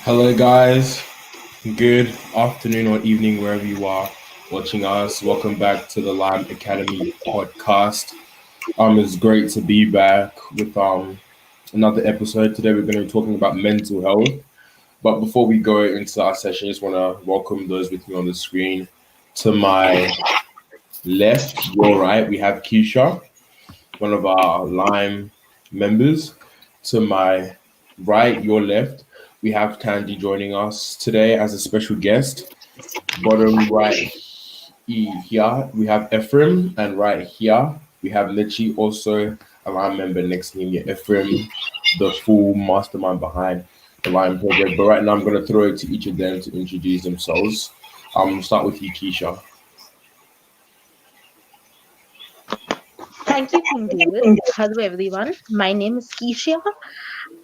Hello, guys. Good afternoon or evening, wherever you are watching us. Welcome back to the LiME Academy podcast. It's great to be back with another episode. Today, we're going to be talking about mental health. But before we go into our session, I just want to welcome those with me on the screen. To my left, your right, we have Keisha, one of our LiME members. To my right, your left, we have Tandi joining us today as a special guest. Bottom right here, we have Ephraim, and right here, we have Nichi, also a LiME member next to him. Yeah, Ephraim, the full mastermind behind the LiME project. But right now, I'm going to throw it to each of them to introduce themselves. Start with you, Keisha. Thank you, King David. Hello, everyone. My name is Keisha.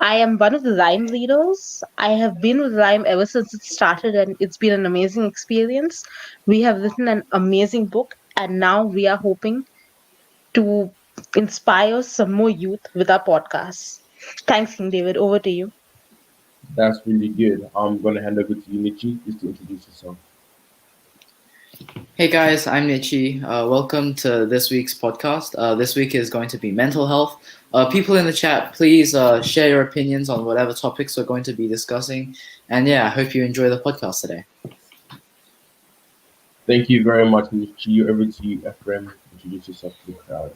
I am one of the LiME leaders. I have been with LiME ever since it started, and it's been an amazing experience. We have written an amazing book, and now we are hoping to inspire some more youth with our podcast. Thanks, King David. Over to you. That's really good. I'm going to hand over to you, Nichi, just to introduce yourself. Hey guys, I'm Nichi. Welcome to this week's podcast. This week is going to be mental health. People in the chat, please share your opinions on whatever topics we're going to be discussing. And yeah, I hope you enjoy the podcast today. Thank you very much, Nichi. Over to you, Ephraim. Introduce yourself to the crowd.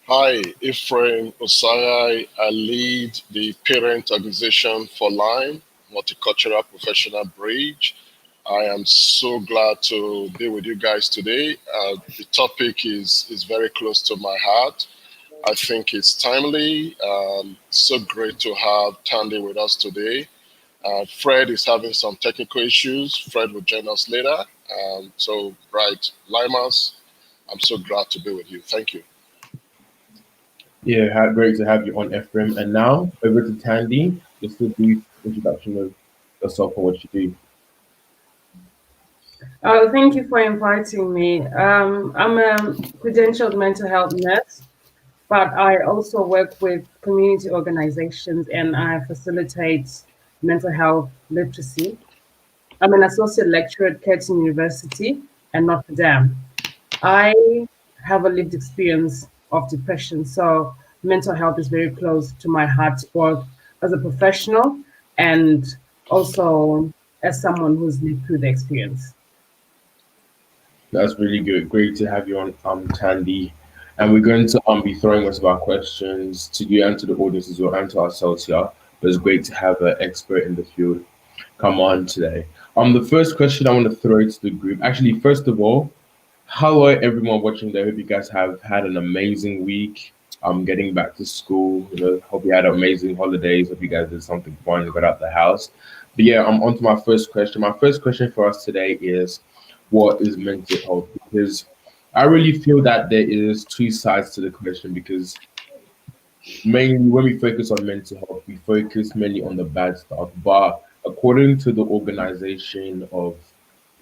Hi, Ephraim Osai. I lead the parent organization for LiME, Multicultural Professional Bridge. I am so glad to be with you guys today. The topic is very close to my heart. I think it's timely. So great to have Tandi with us today. Fred is having some technical issues. Fred will join us later. Right, Limers, I'm so glad to be with you. Thank you. Yeah, great to have you on, Ephraim. And now over to Tandi. Just a brief introduction of yourself and what you do. Thank you for inviting me. I'm a credentialed mental health nurse, but I also work with community organizations and I facilitate mental health literacy. I'm an associate lecturer at Curtin University and Notre Dame. I have a lived experience of depression, so mental health is very close to my heart, both as a professional and also as someone who's lived through the experience. That's really good. Great to have you on, Tandi. And we're going to be throwing most of our questions to you and to the audience as well and to ourselves here. But it's great to have an expert in the field come on today. The first question I want to throw to the group. Actually, first of all, hello everyone watching there. Hope you guys have had an amazing week. Getting back to school. Hope you had amazing holidays. Hope you guys did something fun and got out the house. But yeah, I'm on to my first question. My first question for us today is, what is mental health? Because I really feel that there is two sides to the question, because mainly when we focus on mental health, we focus mainly on the bad stuff. But according to the Organization of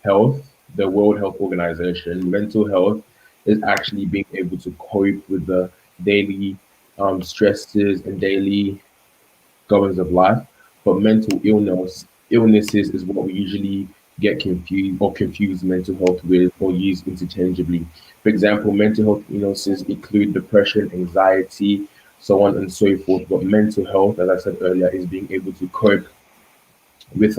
Health, the World Health Organization, mental health is actually being able to cope with the daily stresses and daily goings of life. But mental illnesses is what we usually get confuse mental health with or use interchangeably. For example, mental health illnesses include depression, anxiety, so on and so forth. But mental health, as I said earlier, is being able to cope with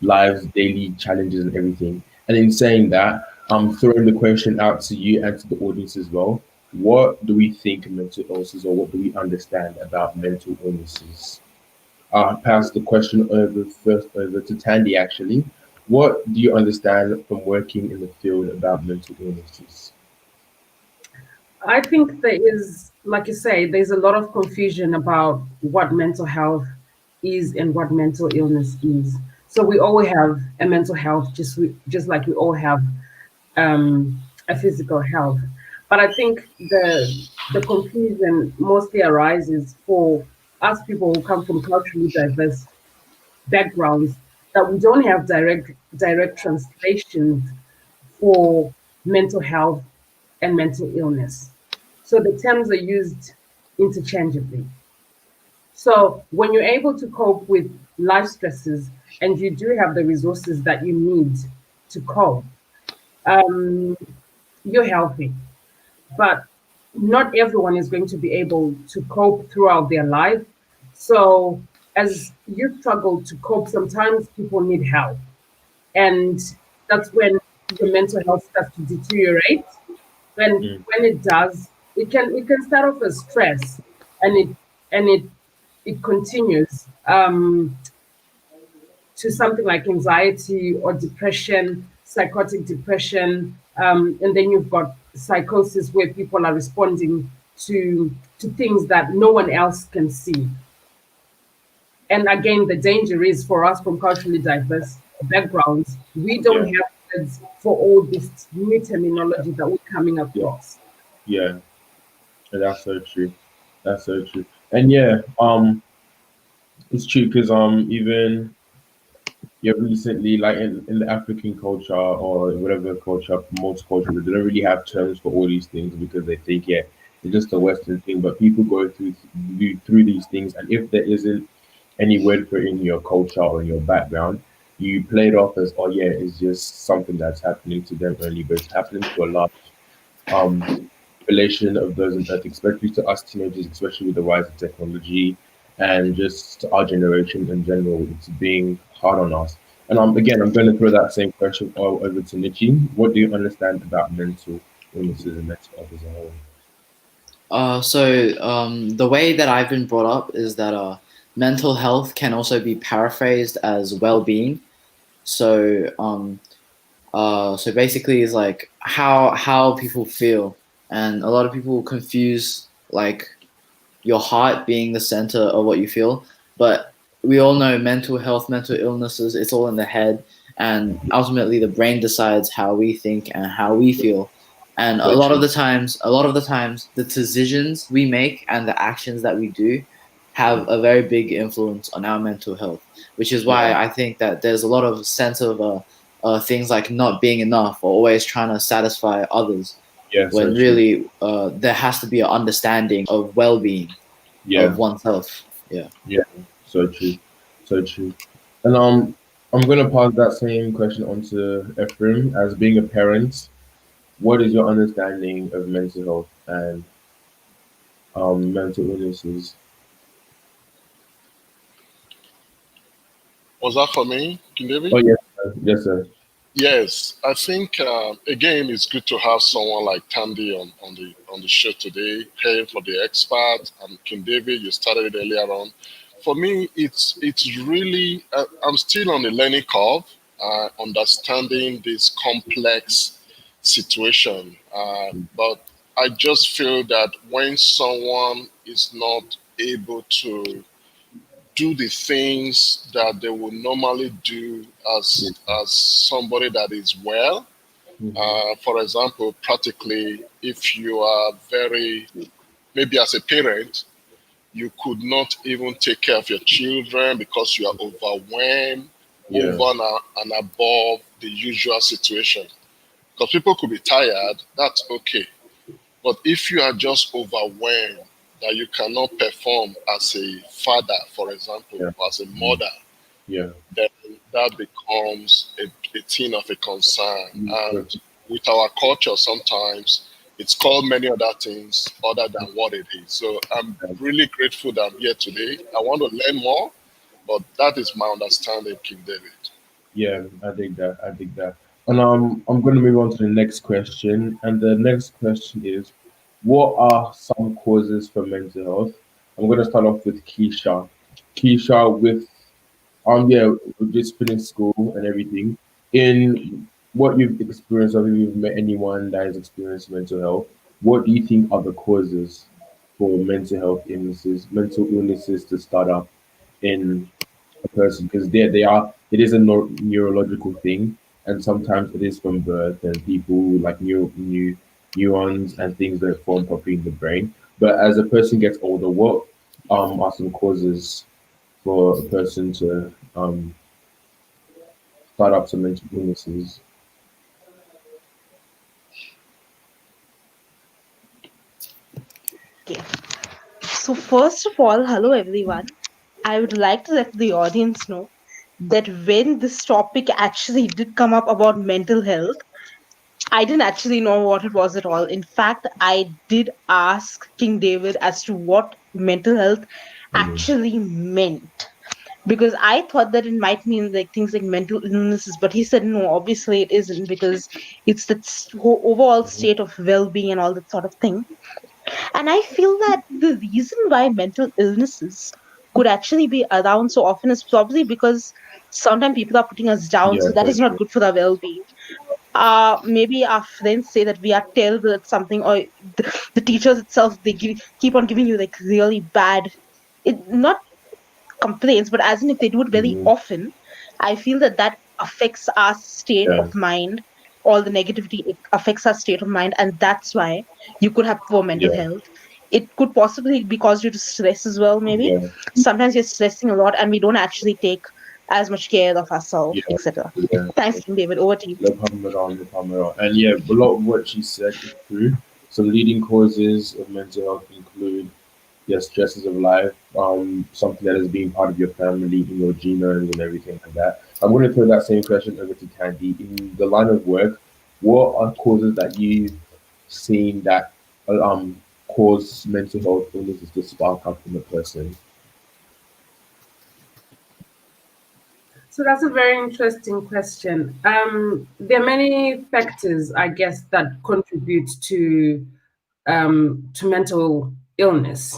life's daily challenges and everything. And in saying that, I'm throwing the question out to you and to the audience as well. What do we think mental illnesses, or what do we understand about mental illnesses? I'll pass the question over to Tandi actually. What do you understand from working in the field about mental illnesses? I think there is, like you say, there's a lot of confusion about what mental health is and what mental illness is. So we all have a mental health, just like we all have a physical health. But I think the confusion mostly arises for us people who come from culturally diverse backgrounds, that we don't have direct translations for mental health and mental illness. So the terms are used interchangeably. So when you're able to cope with life stresses and you do have the resources that you need to cope, um, you're healthy. But not everyone is going to be able to cope throughout their life. So as you struggle to cope, sometimes people need help. And that's when your mental health starts to deteriorate. When it does, it can start off as stress, and it continues to something like anxiety or depression, psychotic depression, and then you've got psychosis where people are responding to things that no one else can see. And again, the danger is for us from culturally diverse backgrounds, we don't Yeah, have words for all this new terminology that we're coming yeah, across. yeah. And that's so true. That's so true. And yeah, it's true because even yeah, recently, like in the African culture or whatever culture, most cultures, they don't really have terms for all these things because they think, yeah, it's just a Western thing. But people go through these things, and if there isn't any word for it in your culture or in your background, you play it off as, oh yeah, it's just something that's happening to them only, but it's happening to a lot um relation of those on earth, especially to us teenagers, especially with the rise of technology and just our generation in general. It's being hard on us. And again, I'm going to throw that same question all over to Nichi. What do you understand about mental illnesses and mental health as a whole? The way that I've been brought up is that mental health can also be paraphrased as well-being. So so basically, it's like how people feel, and a lot of people confuse like your heart being the center of what you feel. But we all know mental health, mental illnesses, it's all in the head. And ultimately, the brain decides how we think and how we feel. And So true. a lot of the times, the decisions we make and the actions that we do have a very big influence on our mental health, which is why Yeah, I think that there's a lot of sense of things like not being enough or always trying to satisfy others yeah, so when true. really there has to be an understanding of well-being of Yeah, oneself. Yeah. yeah, so true. So true. And I'm gonna pass that same question on to Ephraim. As being a parent, what is your understanding of mental health and mental illnesses? Was that for me, King Oh David? yes, sir. Yes, sir. Yes, I think again it's good to have someone like Tandi on the show today, paying for the expert, and King David. You started it earlier on. For me, it's really I'm still on the learning curve, understanding this complex situation. But I just feel that when someone is not able to do the things that they would normally do Yeah. as somebody that is well. Hmm. For example, practically, if you are very maybe as a parent, you could not even take care of your children because you are overwhelmed Yeah. over and above the usual situation. Because people could be tired, that's okay. But if you are just overwhelmed that you cannot perform as a father, for example, Yeah. or as a Mm. mother, Yeah. then that becomes a thing of a concern. Mm. And with our culture, sometimes it's called many other things other than what it is. So I'm really grateful that I'm here today. I want to learn more, but that is my understanding, King David. Yeah, I dig that. I dig that. And I'm going to move on to the next question. And the next question is, what are some causes for mental health? I'm going to start off with Keisha. Keisha, with yeah, with just finished school and everything. In what you've experienced, or if you've met anyone that has experienced mental health, what do you think are the causes for mental illnesses to start up in a person? Because they are, it is a neurological thing, and sometimes it is from birth, and people like new neurons and things don't form properly in the brain. But as a person gets older, what are some causes for a person to start up some mental illnesses? Okay. So, first of all, hello everyone. I would like to let the audience know that when this topic actually did come up about mental health, I didn't actually know what it was at all. In fact, I did ask King David as to what mental health Mm. actually meant. Because I thought that it might mean like things like mental illnesses, but he said no, obviously it isn't, because it's the overall Mhm. state of well-being and all that sort of thing. And I feel that the reason why mental illnesses could actually be around so often is probably because sometimes people are putting us down, Yeah, so that very is not true. good for our well-being. Maybe our friends say that we are terrible at something, or the teachers itself, they keep on giving you like really bad, not complaints, but as in if they do it very Mhm. often, I feel that that affects our state of Yeah, mind. All the negativity, it affects our state of mind, and that's why you could have poor mental yeah, health. It could possibly be caused due to stress as well, maybe. yeah, Sometimes you're stressing a lot and we don't actually take as much care of ourselves, yeah, etc. yeah. Thanks, King David. Over to you. No problem at all, no problem at all. And yeah, a lot of what she said is true. Some leading causes of mental health include, yeah, stresses of life, something that has been part of your family, in your genomes and everything like that. I'm going to throw that same question over to Tandy. In the line of work, what are causes that you've seen that cause mental health illnesses to spark up in a person? So that's a very interesting question. There are many factors, I guess, that contribute to mental illness.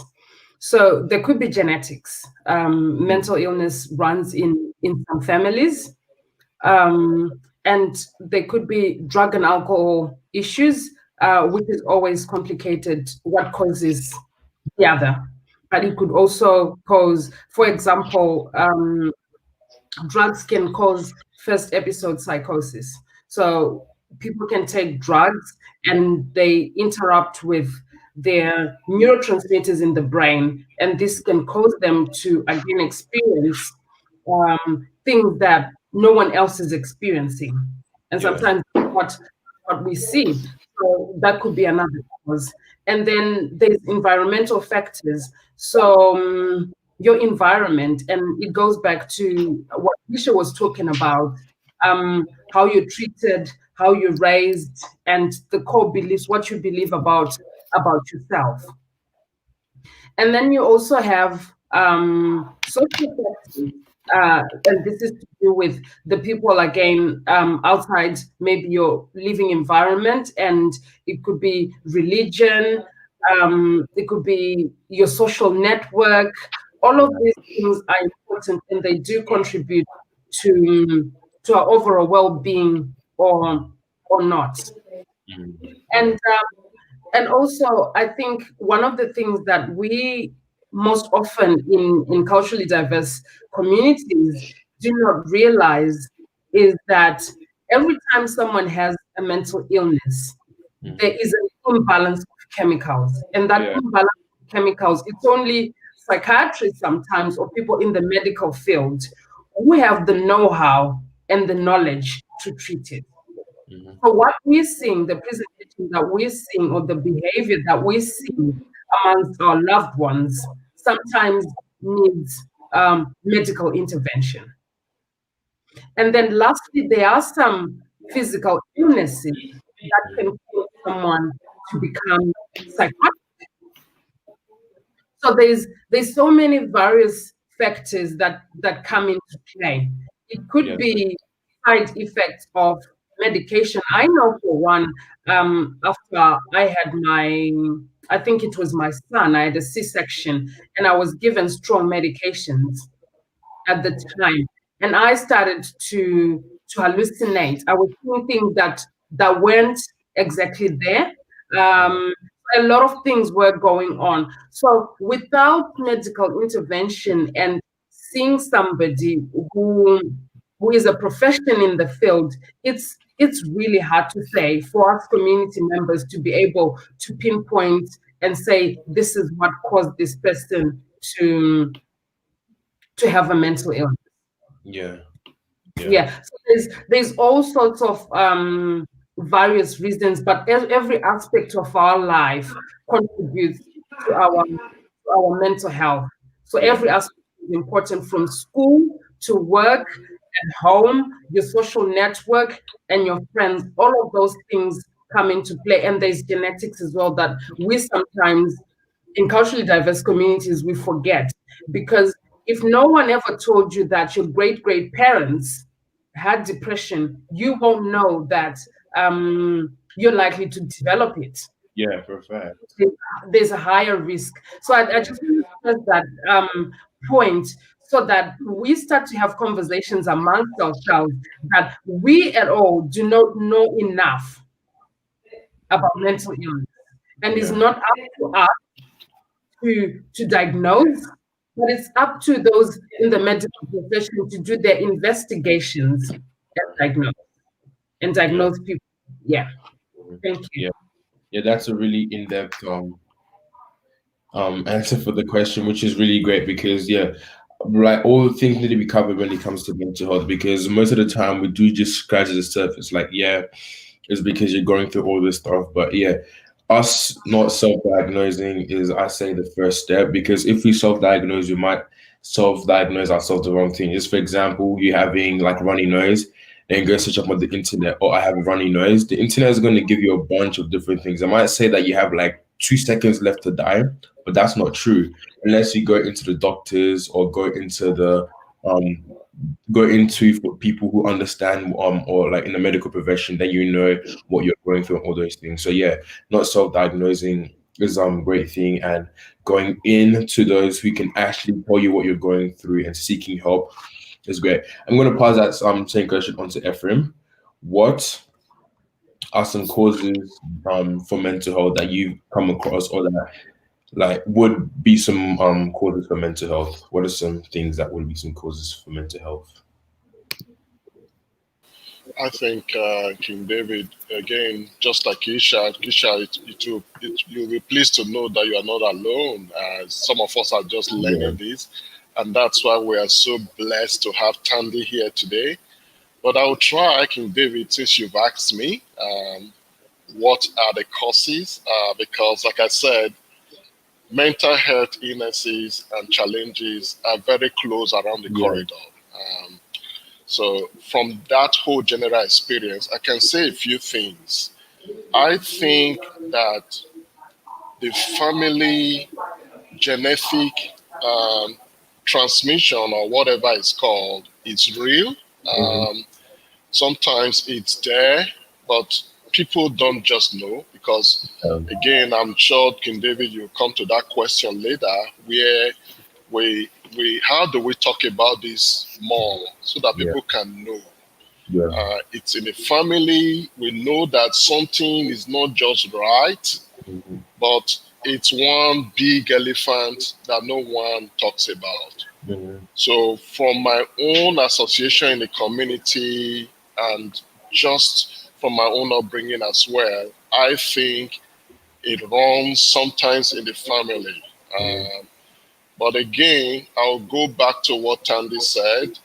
So there could be genetics. Mental illness runs in some families, and there could be drug and alcohol issues, which is always complicated. What causes the other? But it could also cause, for example, drugs can cause first episode psychosis. So people can take drugs and they interrupt with their neurotransmitters in the brain, and this can cause them to again experience things that no one else is experiencing. And Yeah, sometimes what we see. So that could be another cause. And then there's environmental factors. So your environment, and it goes back to what Misha was talking about, how you're treated, how you're raised, and the core beliefs, what you believe about yourself. And then you also have social factors, and this is to do with the people again outside maybe your living environment, and it could be religion, it could be your social network. All of these things are important, and they do contribute to our overall well-being, or not. And also, I think one of the things that we most often in culturally diverse communities do not realize is that every time someone has a mental illness, there is an imbalance of chemicals. And that yeah, imbalance of chemicals, it's only psychiatrists sometimes or people in the medical field who have the know-how and the knowledge to treat it. So what we're seeing, the presentation that we're seeing, or the behavior that we're seeing amongst our loved ones, sometimes needs medical intervention. And then lastly, there are some physical illnesses that can cause someone to become psychotic. So there's so many various factors that come into play. It could yeah, be side effects of medication. I know for one, after I had I think it was my son, I had a C-section, and I was given strong medications at the time, and I started to hallucinate. I was seeing things that weren't exactly there. A lot of things were going on. So without medical intervention and seeing somebody who is a professional in the field, it's really hard to say for us community members to be able to pinpoint and say this is what caused this person to have a mental illness. yeah, yeah, Yeah, so there's all sorts of various reasons, but every aspect of our life contributes to our mental health. So Yeah. every aspect is important, from school to work, at home, your social network, and your friends. All of those things come into play. And there's genetics as well that we sometimes, in culturally diverse communities, we forget. Because if no one ever told you that your great great parents had depression, you won't know that you're likely to develop it. Yeah, for a fact. There's a higher risk. So I just want to stress that point, so that we start to have conversations amongst ourselves, that we at all do not know enough about mental illness. And it's Yeah. not up to us to diagnose, but it's up to those in the medical profession to do their investigations and Yeah. diagnose people. Yeah. Thank you. Yeah. Yeah, that's a really in-depth answer for the question, which is really great because yeah, like all the things need to be covered when it comes to mental health because most of the time we do just scratch the surface. Like, yeah, it's because you're going through all this stuff. But yeah, us not self-diagnosing is, I say, the first step because if we self-diagnose, we might self-diagnose ourselves the wrong thing. Just for example, you having like runny nose, then go search up on the internet, oh, I have a runny nose. The internet is going to give you a bunch of different things. I might say that you have like 2 seconds left to die, but that's not true unless you go into the doctors or um go into for people who understand or like in the medical profession, then you know what you're going through and all those things. So yeah, not self-diagnosing is great thing, and going into those who can actually tell you what you're going through and seeking help is great. I'm going to pause that same question onto Ephraim. What are some causes for mental health that you've come across or that like would be some causes for mental health? What are some things that would be some causes for mental health? I think King David, again, just like Isha, you'll be pleased to know that you are not alone. Some of us are just Yeah. learning this, and that's why we are so blessed to have Tandi here today. But I'll try, King David, since you've asked me, what are the causes? Because, like I said, mental health illnesses and challenges are very close around the Yeah. corridor. So from that whole general experience, I can say a few things. I think that the family genetic um, transmission or whatever it's called, it's real. Mhm. Sometimes it's there, but people don't just know because, Um, again, I'm sure King David, you'll come to that question later, where we how do we talk about this more so that yeah, people can know? yeah, It's in the family. We know that something is not just right, mhm, but it's one big elephant that no one talks about. mhm, So, from my own association in the community and just from my own upbringing as well, I think it runs sometimes in the family. mhm, But again, I'll go back to what Tandy said.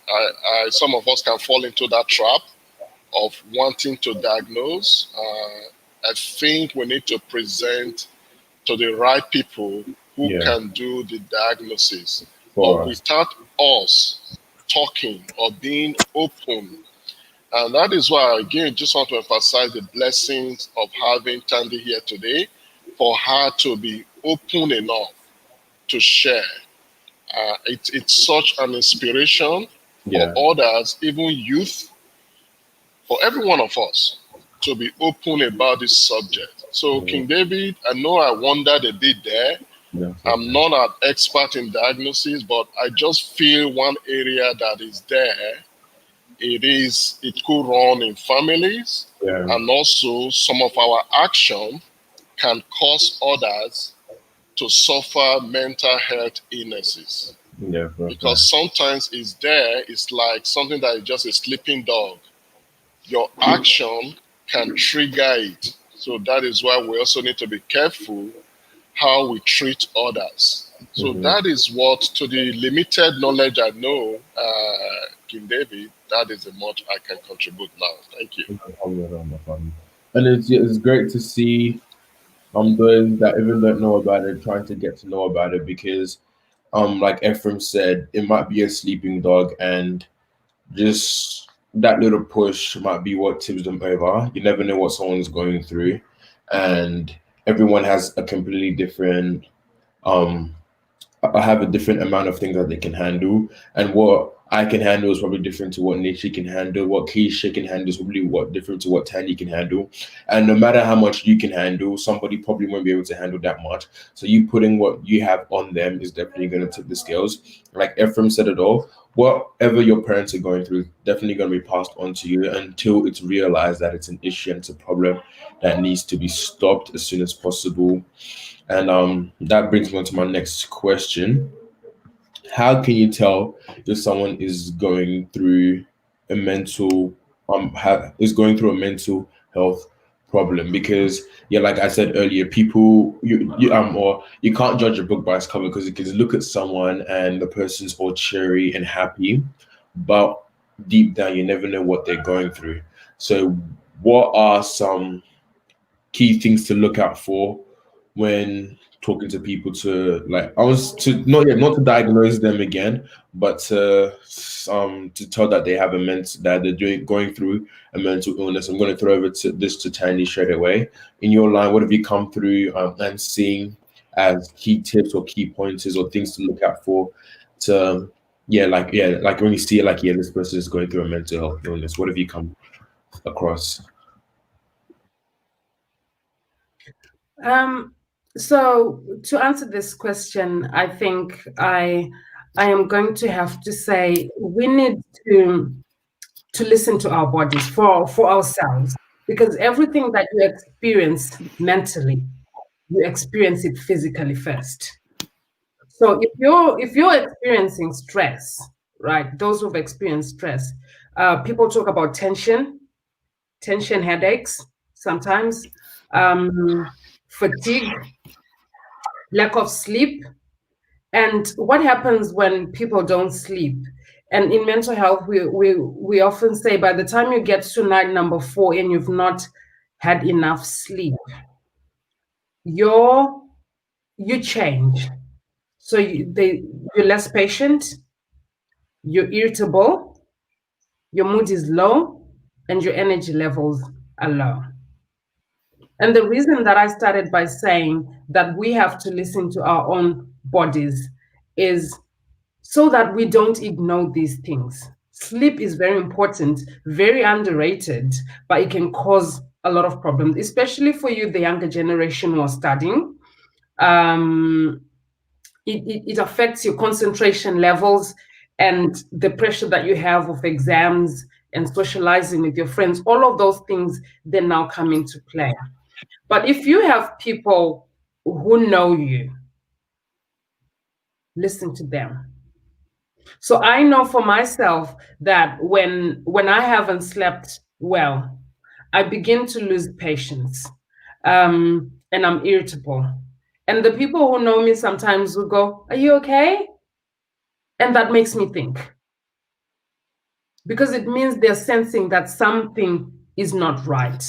Some of us can fall into that trap of wanting to diagnose. I think we need to present to the right people who yeah, can do the diagnosis. But for us. without us talking or being open, and that is why, again, just want to emphasize the blessings of having Tandy here today, for her to be open enough to share. It's such an inspiration for Yeah, others, even youth, for every one of us to be open about this subject. So, mhm, King David, I know I wandered a bit there. that's I'm okay. not an expert in diagnosis, but I just feel one area that is there. It could run in families, Yeah, and also some of our action can cause others to suffer mental health illnesses. yeah, for Because that. sometimes it's there, it's like something that is just a sleeping dog. Your action can trigger it. So that is why we also need to be careful how we treat others. So Mhm. that is what, to the limited knowledge I know, King David, that is the much I can contribute now. Thank you. No problem at all, no problem. And it's great to see those that even don't know about it, trying to get to know about it, because like Ephraim said, it might be a sleeping dog, and just that little push might be what tips them over. You never know what someone's going through, and everyone has a completely different um have a different amount of things that they can handle, and what I can handle is probably different to what Nishi can handle. What Keisha can handle is probably what different to what Tani can handle. And no matter how much you can handle, somebody probably won't be able to handle that much. So you putting what you have on them is definitely going to tip the scales. Like Ephraim said it all. Whatever your parents are going through, definitely going to be passed on to you until it's realized that it's an issue and it's a problem that needs to be stopped as soon as possible. And that brings me on to my next question. How can you tell if someone is going through a mental is going through a mental health problem? Because yeah, like I said earlier, people or you can't judge a book by its cover, because you can look at someone and the person's all cheery and happy, but deep down you never know what they're going through. So what are some key things to look out for when talking to people, to like I was to not to diagnose them again, but to tell that they have a that they're going through a mental illness? I'm going to throw over to this to Tiny straight away. In your line, what have you come through and seeing as key tips or key pointers or things to look out for to like when you see like this person is going through a mental health illness, what have you come across? So to answer this question, I think I am going to have to say we need to listen to our bodies for ourselves, because everything that you experience mentally, you experience it physically first. So if you're experiencing stress, right? Those who've experienced stress, people talk about tension, headaches, sometimes fatigue, lack of sleep. And what happens when people don't sleep? And in mental health, we often say by the time you get to night number 4 and you've not had enough sleep, you're you change. So you're less patient, you're irritable, your mood is low, and your energy levels are low. And the reason that I started by saying that we have to listen to our own bodies is so that we don't ignore these things. Sleep is very important, very underrated, but it can cause a lot of problems, especially for you, the younger generation who are studying. Um, it affects your concentration levels and the pressure that you have of exams and socializing with your friends. All of those things then now come into play. But if you have people who know you, listen to them. So I know for myself that when I haven't slept well, I begin to lose patience, and I'm irritable. And the people who know me sometimes will go, "Are you okay?" And that makes me think, because it means they're sensing that something is not right.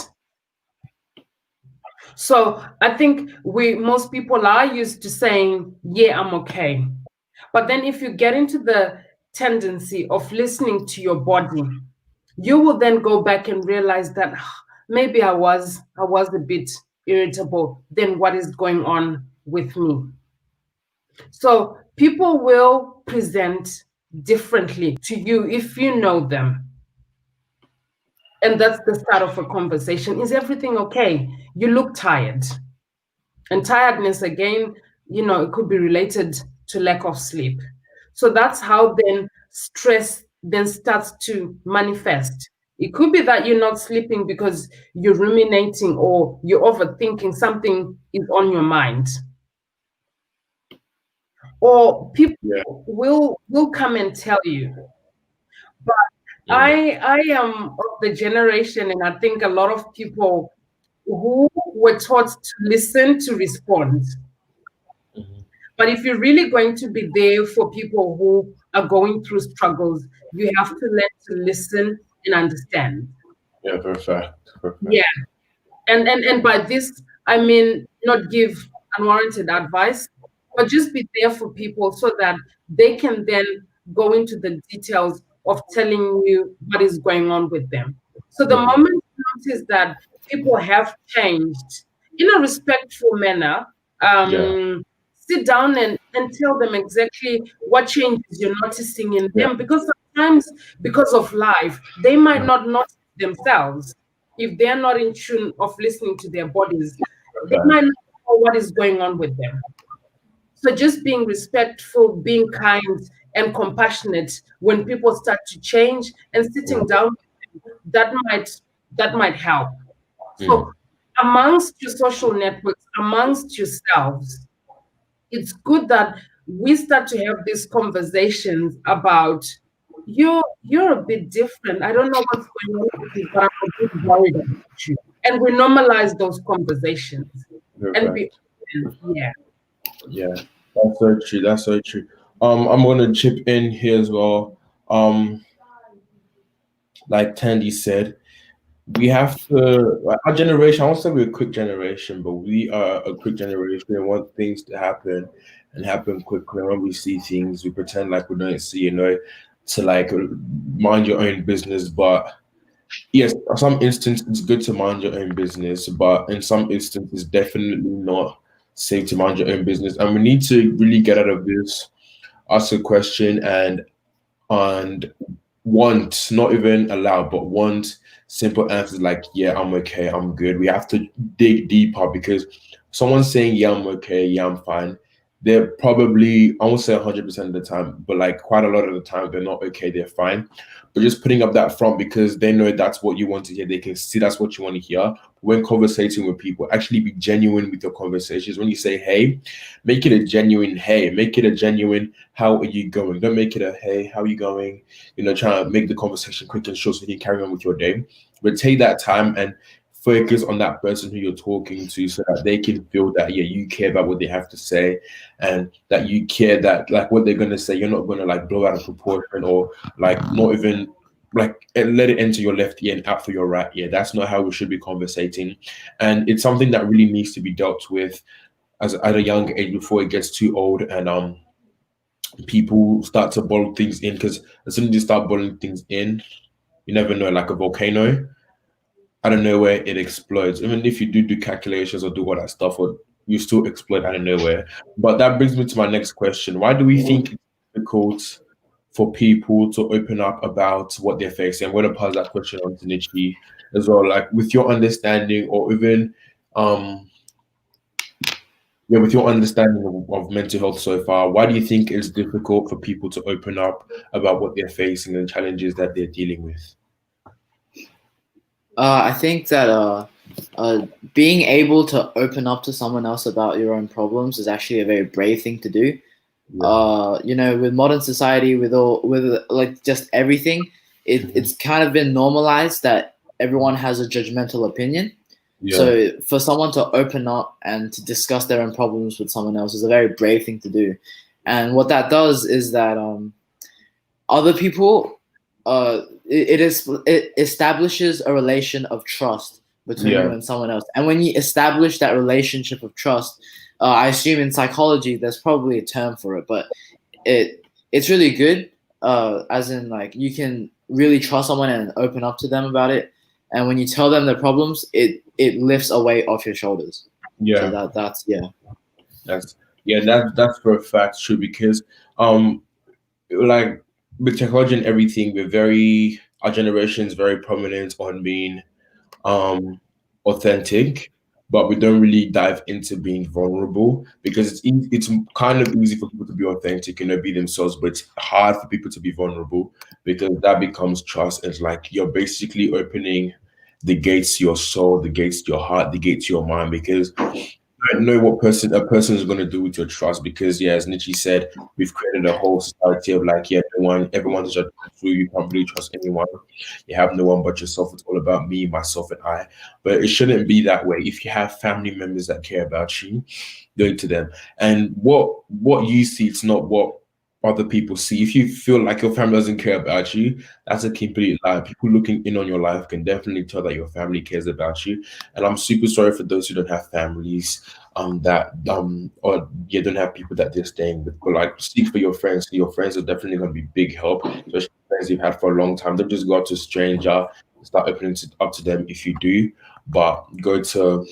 So I think most people are used to saying, "Yeah, I'm okay." But then if you get into the tendency of listening to your body, you will then go back and realize that maybe I was a bit irritable. Then what is going on with me? So people will present differently to you if you know them. And that's the start of a conversation. Is everything okay? You look tired. And tiredness, again, it could be related to lack of sleep. So that's how then stress then starts to manifest. It could be that you're not sleeping because you're ruminating or you're overthinking, something is on your mind. Or people will come and tell you. But I am of the generation, and I think a lot of people who were taught to listen to respond. But if you're really going to be there for people who are going through struggles, you have to learn to listen and understand. Yeah, perfect. Yeah. And by this, I mean, not give unwarranted advice, but just be there for people so that they can then go into the details of telling you what is going on with them. So the Mhm. moment you notice that people have changed in a respectful manner, Yeah. sit down and tell them exactly what changes you're noticing in Yeah. them, because sometimes, because of life, they might Mhm. not notice themselves if they're not in tune of listening to their bodies. They Okay. might not know what is going on with them. So just being respectful, being kind and compassionate when people start to change, and sitting Mm. down, that might that might help. Mm. So amongst your social networks, amongst yourselves, it's good that we start to have these conversations about, you're a bit different. I don't know what's going on with you, but I'm a bit worried about you. And we normalize those conversations and be Perfect. open. Yeah. Yeah, that's so true. That's so true. I'm gonna chip in here as well. Like Tandy said, we have to, like, our generation, I won't say we're a quick generation, but we are a quick generation. We want things to happen and happen quickly. When we see things, we pretend like we don't see, to like mind your own business. But yes, in some instances it's good to mind your own business, but in some instances, definitely not safe to mind your own business. And we need to really get out of this, ask a question, and want, not even allow, but want simple answers like, yeah, I'm okay, I'm good. We have to dig deeper, because someone saying, yeah, I'm okay, yeah, I'm fine, they're probably, I won't say 100% of the time, but like quite a lot of the time, they're not okay, they're fine. But just putting up that front because they know that's what you want to hear, they can see that's what you want to hear. When conversating with people, actually be genuine with your conversations. When you say, hey, make it a genuine hey, make it a genuine how are you going. Don't make it a hey, how are you going? Trying to make the conversation quick and short so you can carry on with your day. But take that time and focus on that person who you're talking to so that they can feel that, yeah, you care about what they have to say, and that you care that, like, what they're going to say, you're not going to like blow out of proportion, or like not even like let it enter your left ear and out for your right ear. That's not how we should be conversating. And it's something that really needs to be dealt with as at a young age before it gets too old, and people start to bottle things in, because as soon as you start bottling things in, you never know, like a volcano, out of nowhere it explodes. Even if you do calculations or do all that stuff, or you still explode out of nowhere. But that brings me to my next question. Why do we think it's difficult for people to open up about what they're facing? I'm going to pass that question on to Nichi as well. Like, with your understanding, or even um yeah, with your understanding of mental health so far, why do you think it's difficult for people to open up about what they're facing and challenges that they're dealing with? I think that being able to open up to someone else about your own problems is actually a very brave thing to do. Yeah. With modern society, with like just everything, it's kind of been normalized that everyone has a judgmental opinion. Yeah. So for someone to open up and to discuss their own problems with someone else is a very brave thing to do. And what that does is that other people, it establishes a relation of trust between you Yeah. and someone else. And when you establish that relationship of trust, I assume in psychology there's probably a term for it, but it's really good. As in, like, you can really trust someone and open up to them about it. And when you tell them their problems, it lifts a weight off your shoulders. So Yeah. that's yeah. That's for a fact true, because like with technology and everything, our generation is very prominent on being um authentic, but we don't really dive into being vulnerable, because it's kind of easy for people to be authentic and be themselves, but it's hard for people to be vulnerable, because that becomes trust. It's like you're basically opening the gates to your soul, the gates to your heart, the gates to your mind, because don't know what a person is going to do with your trust, because yeah, as Nietzsche said, we've created a whole society of like, yeah, everyone's just through, you can't really trust anyone, you have no one but yourself, it's all about me, myself, and I. But it shouldn't be that way. If you have family members that care about you, go to them. And what you see, it's not what other people see. If you feel like your family doesn't care about you, that's a complete lie. People looking in on your life can definitely tell that your family cares about you. And I'm super sorry for those who don't have families, that or you don't have people that they're staying with. But like, seek for your friends. Your friends are definitely gonna be big help, especially friends you've had for a long time. Don't just go out to a stranger, start opening up to them if you do, but go to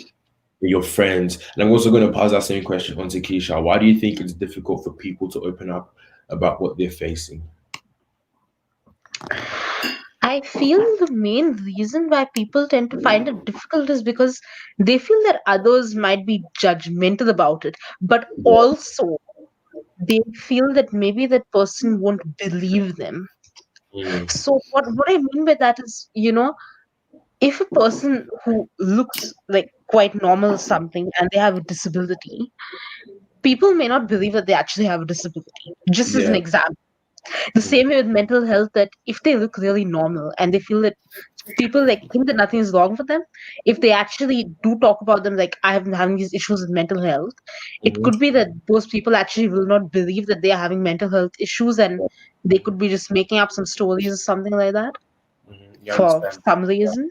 your friends. And I'm also going to pass that same question on to Keisha. Why do you think it's difficult for people to open up about what they're facing? I feel the main reason why people tend to find it difficult is because they feel that others might be judgmental about it, but Yeah. also they feel that maybe that person won't believe them. Mm, So what I mean by that is, if a person who looks like quite normal or something and they have a disability, people may not believe that they actually have a disability. Just as an yeah. example. The same way with mental health, that if they look really normal and they feel that people like think that nothing is wrong with them, if they actually do talk about them, like I have been having these issues with mental health, it Hmm. could be that those people actually will not believe that they are having mental health issues, and they could be just making up some stories or something like that You for understand? some reason.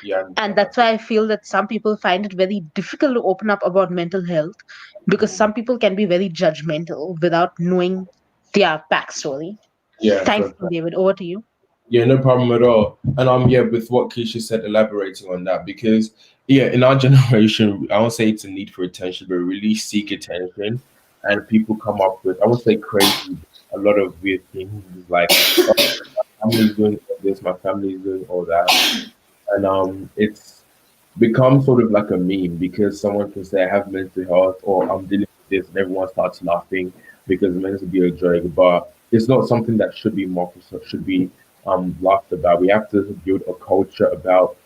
Yeah, I And understand that. that's why I feel that some people find it very difficult to open up about mental health, because Mm, some people can be very judgmental without knowing their backstory. yeah, Thanks, so David. Over to you. yeah, no problem at all. And yeah, with what Keisha said, elaborating on that, because yeah, in our generation, I won't say it's a need for attention, but we really seek attention, and people come up with, I won't say crazy, a lot of weird things like, oh, my family's doing all this, my family's doing all that, and it's become sort of like a meme because someone can say I have mental health or I'm dealing with this, and everyone starts laughing because it's meant to be a joke, but it's not something that should be mocked or should be laughed about. We have to build a culture about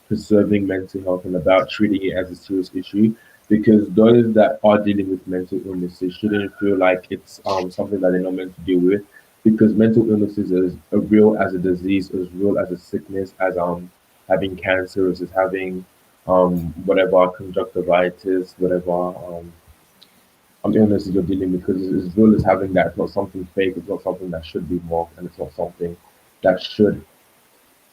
preserving mental health and about treating it as a serious issue, because those that are dealing with mental illnesses shouldn't feel like it's something that they're not meant to deal with, because mental illnesses is as real as a disease, as real as a sickness, as having cancer, as having whatever conjunctivitis, whatever illnesses you're dealing with, because it's as real as having that. It's not something fake. It's not something that should be mocked, and it's not something that should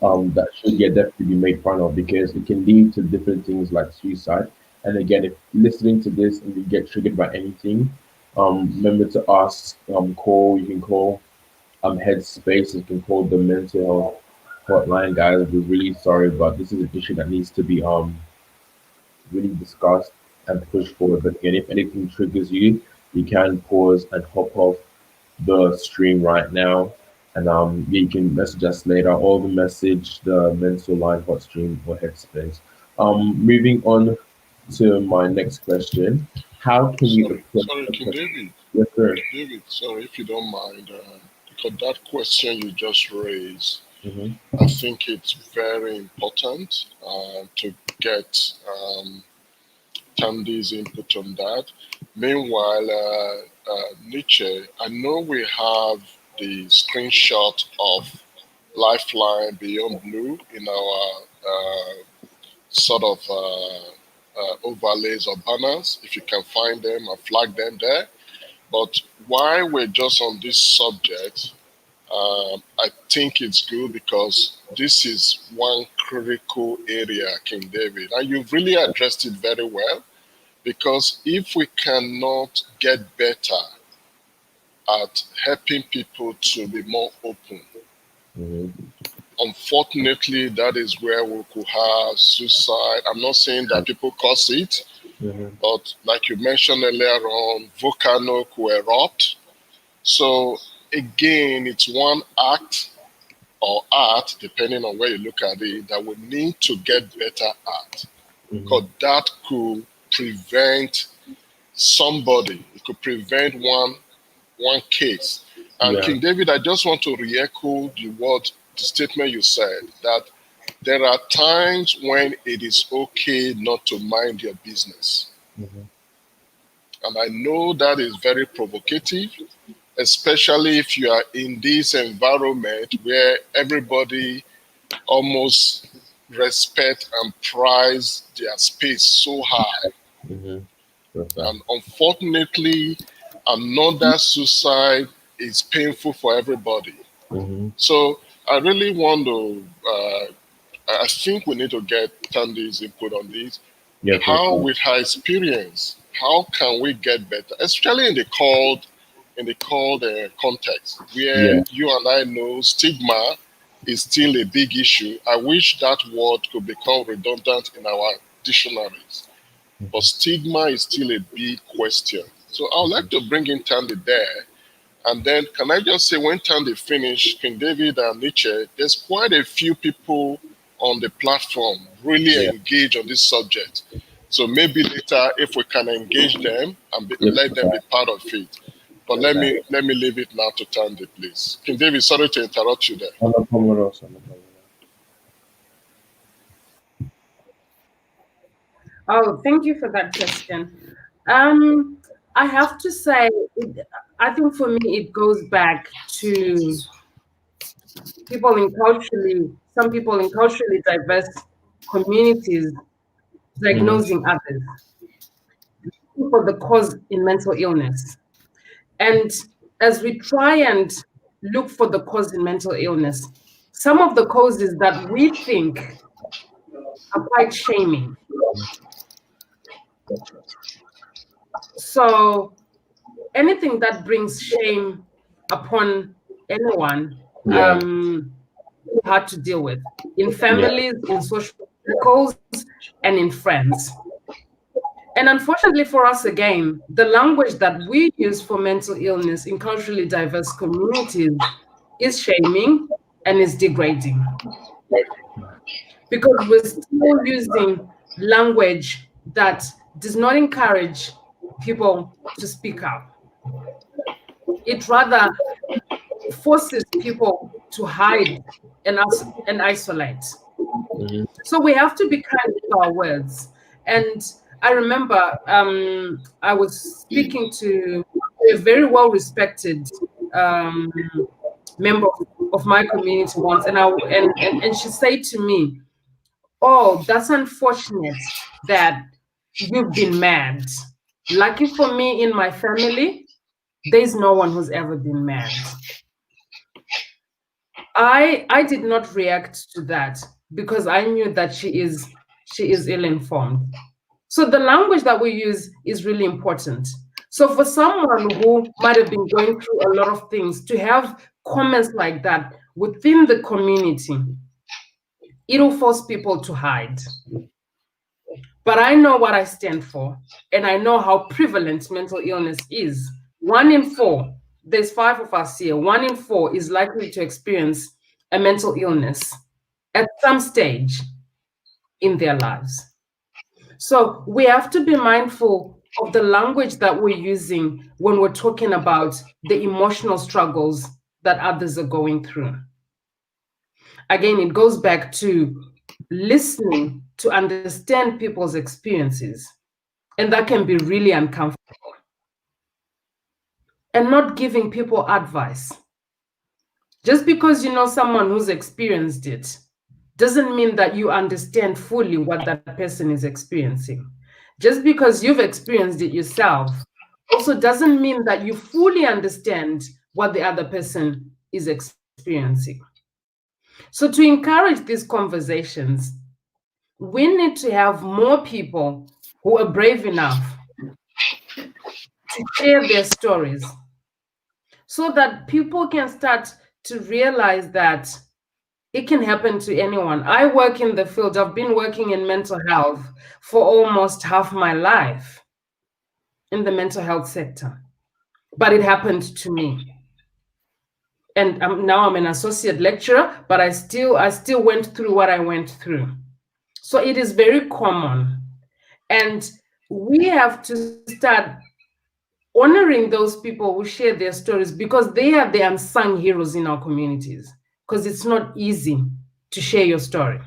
get definitely be made fun of, because it can lead to different things like suicide. And again, if listening to this and you get triggered by anything, remember to ask, you can call Headspace, you can call the mental health hotline, guys. We're really sorry, but this is an issue that needs to be really discussed and pushed forward. But again, if anything triggers you, you can pause and hop off the stream right now. And yeah, you can message us later or the message the mental line hot stream or headspace. Moving on to my next question. How can we approach Sorry, a King person? David. Yes, sir. King David, sorry if you don't mind, because that question you just raised, Mm-hmm. I think it's very important to get Tandi's input on that. Meanwhile, Nietzsche, I know we have the screenshot of Lifeline Beyond Blue in our sort of overlays or banners. If you can find them and flag them there. But while we're just on this subject, I think it's good because this is one critical area, King David, and you've really addressed it very well. Because if we cannot get better at helping people to be more open, Mm-hmm. unfortunately, that is where we could have suicide. I'm not saying that people cause it, Mm-hmm. but like you mentioned earlier on, volcano could erupt. So again, it's one act or art, depending on where you look at it, that we need to get better at. Mm-hmm. Because that could prevent somebody. It could prevent one case. And Yeah. King David, I just want to re-echo the statement you said that there are times when it is okay not to mind your business. Mm-hmm. And I know that is very provocative, especially if you are in this environment where everybody almost respect and prize their space so high. Mm-hmm. Perfect. And unfortunately, another suicide is painful for everybody. Mm-hmm. So I really want to, I think we need to get Tandi's input on this. Yeah, How, for with her experience, how can we get better, especially in the cold context, where Yeah. you and I know stigma is still a big issue. I wish that word could become redundant in our dictionaries, but stigma is still a big question. So I would like to bring in Tandy there. And then can I just say, when Tandy finished, King David and Nietzsche, there's quite a few people on the platform really Yeah. engage on this subject. So maybe later, if we can engage them and Yeah. let them be part of it. But Okay. let me leave it now to Tandy, please. King David, sorry to interrupt you there. No problem at all, sir. No problem. Oh, thank you for that question. I have to say, I think for me, it goes back to some people in culturally diverse communities diagnosing others for the cause in mental illness. And as we try and look for the cause in mental illness, some of the causes that we think are quite shaming. So anything that brings shame upon anyone, Yeah. hard to deal with in Yeah. families, in social circles, and in friends. And unfortunately for us, again, the language that we use for mental illness in culturally diverse communities is shaming and is degrading, because we're still using language that does not encourage people to speak up. It rather forces people to hide and isolate. Mm-hmm. So we have to be kind with our words. And I remember I was speaking to a very well-respected um, member of my community once, and she said to me, "Oh, that's unfortunate that you've been mad. Lucky for me, in my family, there's no one who's ever been mad." I did not react to that because I knew that she is ill-informed. So the language that we use is really important. So for someone who might have been going through a lot of things, to have comments like that within the community, it'll force people to hide. But I know what I stand for, and I know how prevalent mental illness is. 1 in 4, there's 5 of us here, 1 in 4 is likely to experience a mental illness at some stage in their lives. So we have to be mindful of the language that we're using when we're talking about the emotional struggles that others are going through. Again, it goes back to listening to understand people's experiences, and that can be really uncomfortable. And not giving people advice. Just because you know someone who's experienced it doesn't mean that you understand fully what that person is experiencing. Just because you've experienced it yourself also doesn't mean that you fully understand what the other person is experiencing. So to encourage these conversations, we need to have more people who are brave enough to share their stories, so that people can start to realize that it can happen to anyone. I work in the field. I've been working in mental health for almost half my life in the mental health sector, but it happened to me. And now I'm an associate lecturer, but I still went through what I went through. So it is very common. And we have to start honoring those people who share their stories, because they are the unsung heroes in our communities, because it's not easy to share your story.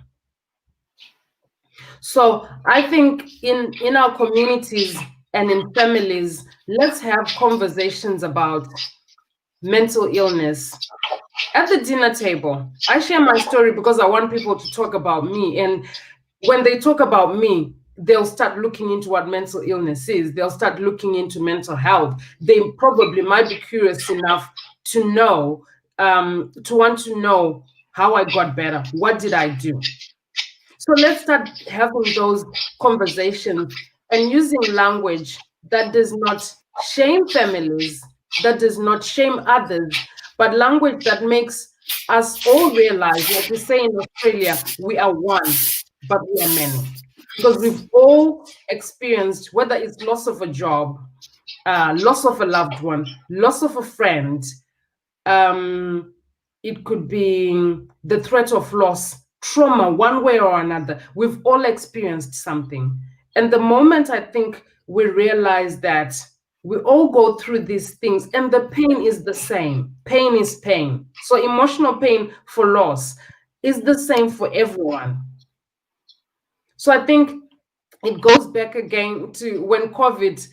So I think in our communities and in families, let's have conversations about mental illness at the dinner table. I share my story because I want people to talk about me. And when they talk about me, they'll start looking into what mental illness is. They'll start looking into mental health. They probably might be curious enough to know, to want to know how I got better. What did I do? So let's start having those conversations and using language that does not shame families, that does not shame others, but language that makes us all realize, like we say in Australia, we are one, but we are many. Because we've all experienced, whether it's loss of a job, loss of a loved one, loss of a friend, um, it could be the threat of loss, trauma, one way or another. We've all experienced something. And the moment I think we realize that we all go through these things and the pain is the same, pain is pain. So emotional pain for loss is the same for everyone. So I think it goes back again to when COVID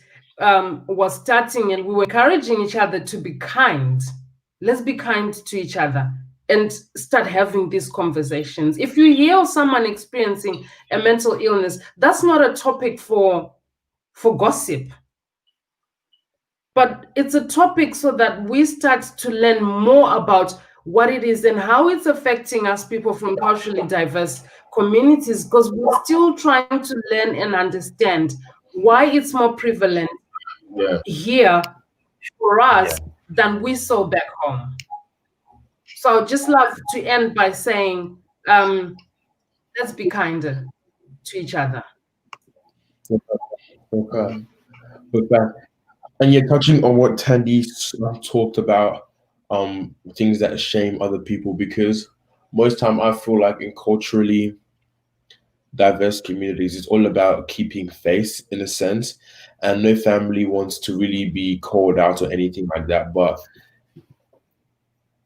was starting and we were encouraging each other to be kind. Let's be kind to each other and start having these conversations. If you hear of someone experiencing a mental illness, that's not a topic for gossip, but it's a topic so that we start to learn more about what it is and how it's affecting us people from culturally diverse communities, because we're still trying to learn and understand why it's more prevalent here for us than we saw back home. So I'd just love to end by saying, let's be kinder to each other. Okay. And you're touching on what Tandi talked about, things that shame other people, because most time I feel like in culturally diverse communities, it's all about keeping face in a sense, and no family wants to really be called out or anything like that. But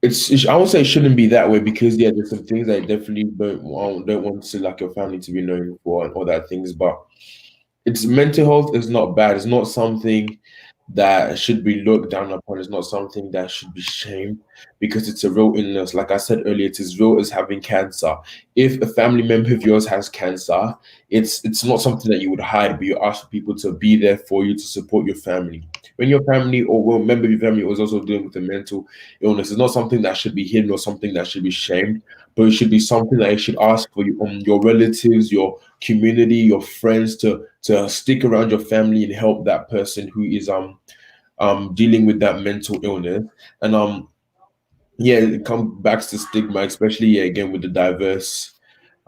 I would say it shouldn't be that way, because there's some things that you definitely don't want to like your family to be known for and all that things. But it's mental health is not bad. It's not something that should be looked down upon. It's not something that should be shamed, because it's a real illness. Like I said earlier, it's as real as having cancer. If a family member of yours has cancer, it's not something that you would hide, but you ask people to be there for you, to support your family. When your family or one member of your family was also dealing with a mental illness, it's not something that should be hidden or something that should be shamed, but it should be something that you should ask for your relatives, your community, your friends to stick around your family and help that person who is dealing with that mental illness. And it comes back to stigma, especially again with the diverse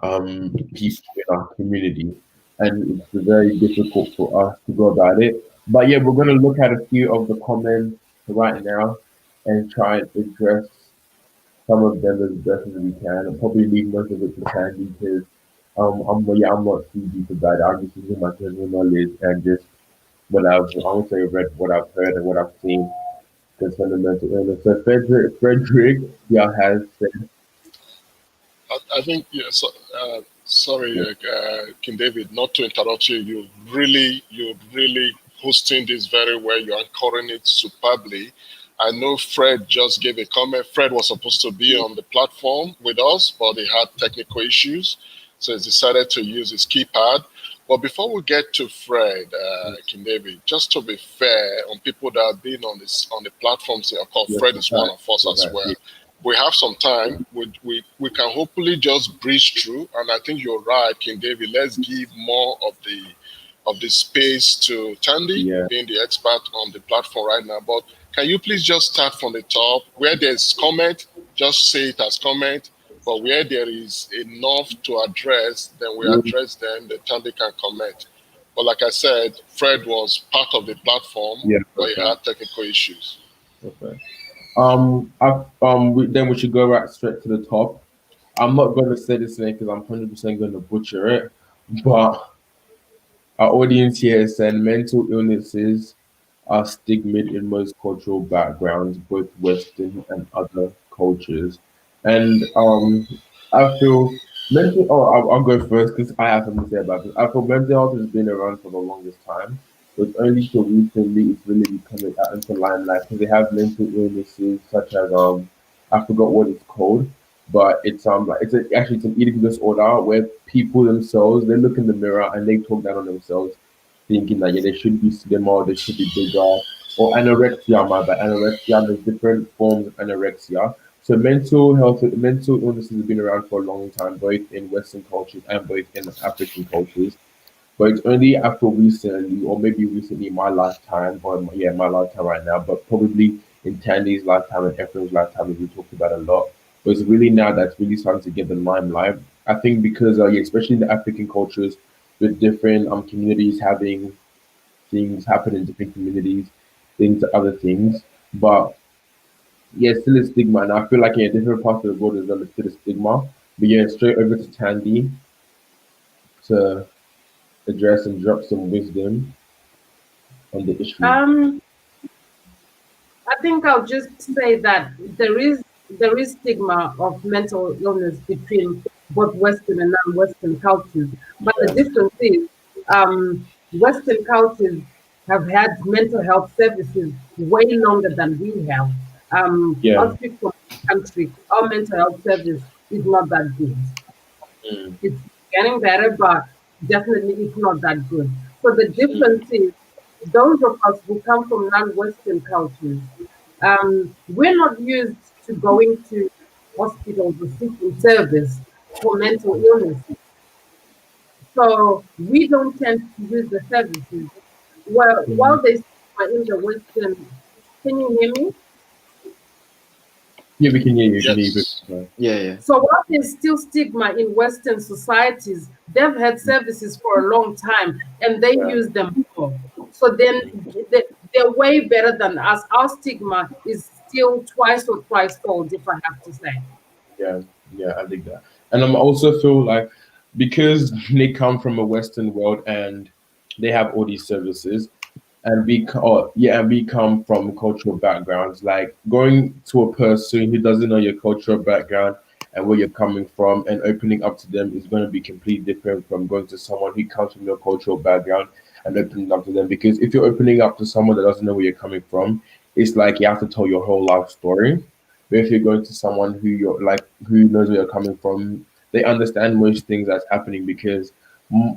people in our community, and it's very difficult for us to go about it. But yeah, we're going to look at a few of the comments right now and try and address some of them as best as we can, and probably leave most of it to Candy, because I'm not too deep about it. I'm just using my personal knowledge and just I would say read, what I've heard and what I've seen concerning mental illness. So Frederick, yeah, has said, I think, yeah, so, sorry, King David, not to interrupt you. You're really hosting this very well. You're anchoring it superbly. I know Fred just gave a comment. Fred was supposed to be on the platform with us, but he had technical issues, so he decided to use his keypad. But before we get to Fred, King David, just to be fair on people that have been on the platforms here, of course, Fred is one of us as well. We have some time. We can hopefully just breeze through, and I think you're right, King David. Let's give more of the space to Tandi, being the expert on the platform right now. But can you please just start from the top? Where there's comment, just say it as comment. But where there is enough to address, then we address them. The Tandi can comment. But like I said, Fred was part of the platform, but he had technical issues. Okay. Then we should go right straight to the top. I'm not going to say this name because I'm 100% going to butcher it, but our audience here said mental illnesses are stigmatized in most cultural backgrounds, both Western and other cultures. And I feel mental. Oh, I'll go first because I have something to say about this. I feel mental health has been around for the longest time, but only till recently it's really becoming out into limelight, because they have mental illnesses such as I forgot what it's called, but it's actually it's an eating disorder where people themselves, they look in the mirror and they talk down on themselves, thinking that they should be slimmer, they should be bigger, or anorexia, my bad. Anorexia, there's different forms of anorexia. So mental illnesses have been around for a long time, both in Western cultures and both in African cultures. But it's only after recently, or maybe recently in my lifetime, or yeah, my lifetime right now, but probably in Tandy's lifetime and Ephraim's lifetime, as we talked about a lot. But it's really now that's really starting to get the limelight. I think because, yeah, especially in the African cultures, with different communities having things happen in different communities, things other things. But yeah, still a stigma, and I feel like in different parts of the world as well, it's still a stigma. But yeah, straight over to Tandy to address and drop some wisdom on the issue. Um, I think I'll just say that there is stigma of mental illness between both Western and non-Western cultures. But the Yeah, difference is, Western cultures have had mental health services way longer than we have. yeah, I'll speak for my country. Our mental health service is not that good. mm, It's getting better, but definitely it's not that good. So the mm, difference is those of us who come from non-Western cultures, we're not used to going to hospitals or seeking service for mental illness. So we don't tend to use the services. Well, mm. while they are in the Western, can you hear me? Yeah, we can hear you. We can hear Yes. you. Yeah, yeah. So while there's still stigma in Western societies, they've had services for a long time and they Yeah, use them more. So then they're way better than us. Our stigma is still twice or thrice fold, if I have to say. yeah, yeah. I think that, and I'm also feel like because they come from a Western world and they have all these services, and and we come from cultural backgrounds. Like going to a person who doesn't know your cultural background and where you're coming from, and opening up to them is going to be completely different from going to someone who comes from your cultural background and opening up to them. Because if you're opening up to someone that doesn't know where you're coming from, it's like you have to tell your whole life story. But if you're going to someone who you're like who knows where you're coming from, they understand most things that's happening because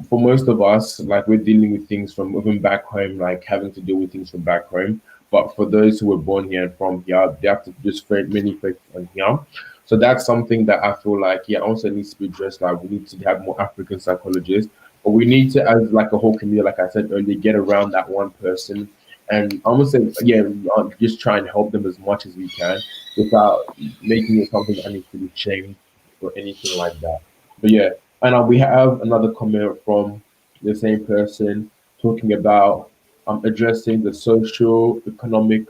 for most of us, like we're dealing with things from even back home, like having to deal with things from back home. But for those who were born here and from here, they have to just many focus on here. So that's something that I feel like, yeah, also needs to be addressed. Like we need to have more African psychologists, but we need to, as like a whole community, like I said earlier, get around that one person and I almost say, yeah, just try and help them as much as we can without making it something that needs to be changed or anything like that. But yeah, and we have another comment from the same person talking about addressing the social, economic,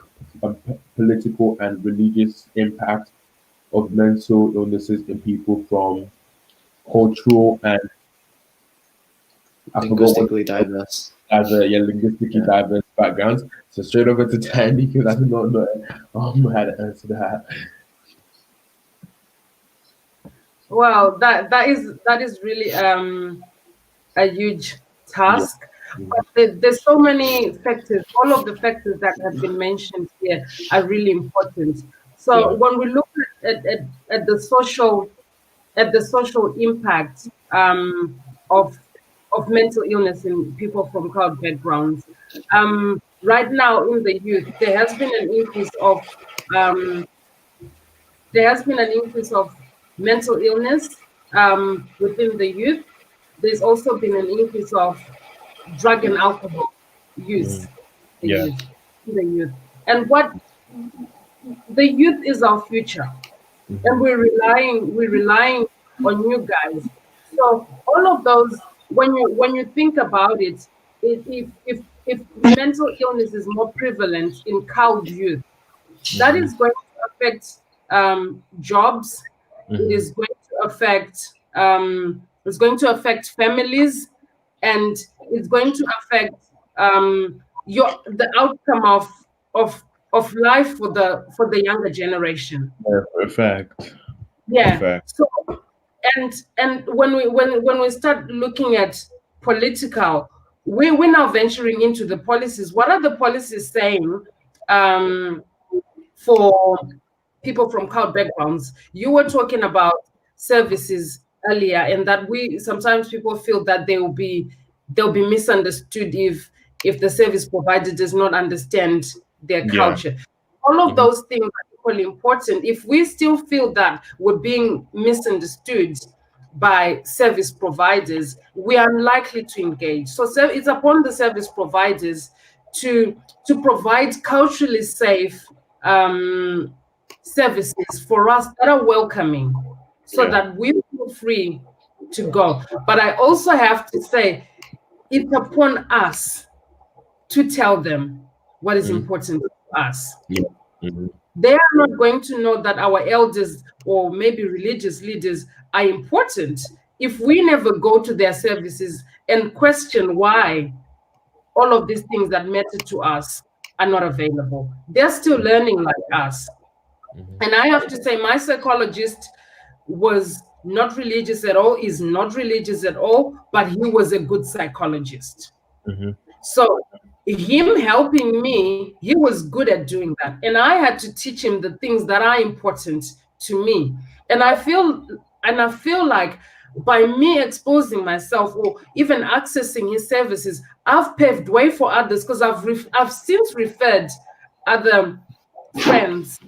political, and religious impact of mental illnesses in people from cultural and I forgot what Linguistically diverse. yeah, linguistically Yeah. diverse backgrounds. So straight over to Tandy because I do not know how to answer that. Well, that is really a huge Yeah. task. But there's so many factors. All of the factors that have been mentioned here are really important. So Yeah. when we look at the social impact of mental illness in people from crowd backgrounds, right now in the youth, um, there has been an increase of mental illness within the youth. There's also been an increase of drug and alcohol use the Yeah. youth the youth. And what the youth is our future, and we're relying on you guys. So all of those, when you think about it, if mental illness is more prevalent in cowed youth, that is going to affect jobs. It is going to affect families, and it's going to affect the outcome of of life for the younger generation. Yeah, for a fact. For a Yeah. fact. So and when we start looking at political, we're now venturing into the policies. What are the policies saying um, for people from cloud backgrounds? You were talking about services earlier, and that we sometimes people feel that they'll be misunderstood if the service provider does not understand their Yeah. culture. All of those things are equally important. If we still feel that we're being misunderstood by service providers, we are unlikely to engage. So it's upon the service providers to provide culturally safe services for us that are welcoming, so that we feel free to go. But I also have to say, it's upon us to tell them what is important to us. Yeah. Mm-hmm. They are not going to know that our elders or maybe religious leaders are important if we never go to their services and question why all of these things that matter to us are not available. They're still learning like us. And I have to say, my psychologist was not religious at all, is not religious at all, but he was a good psychologist. So him helping me, he was good at doing that. And I had to teach him the things that are important to me. And I feel like by me exposing myself or even accessing his services, I've paved way for others, because I've since referred other friends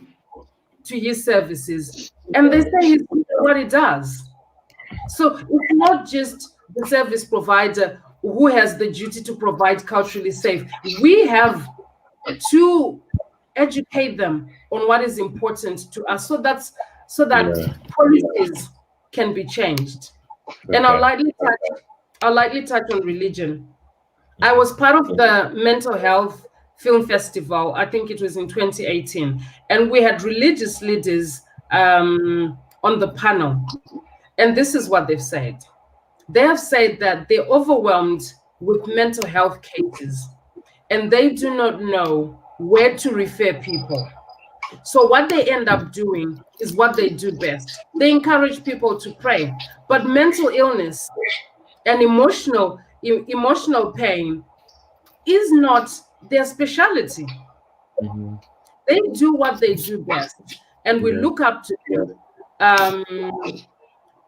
to his services, and they say he's good at what he does. So it's not just the service provider who has the duty to provide culturally safe. We have to educate them on what is important to us, so that policies can be changed. And I'll lightly touch on religion. I was part of the mental health film festival. I think it was in 2018, and we had religious leaders on the panel. And this is what they've said. They have said that they're overwhelmed with mental health cases, and they do not know where to refer people. So what they end up doing is what they do best. They encourage people to pray, but mental illness and emotional pain is not their specialty. They do what they do best, and we look up to them.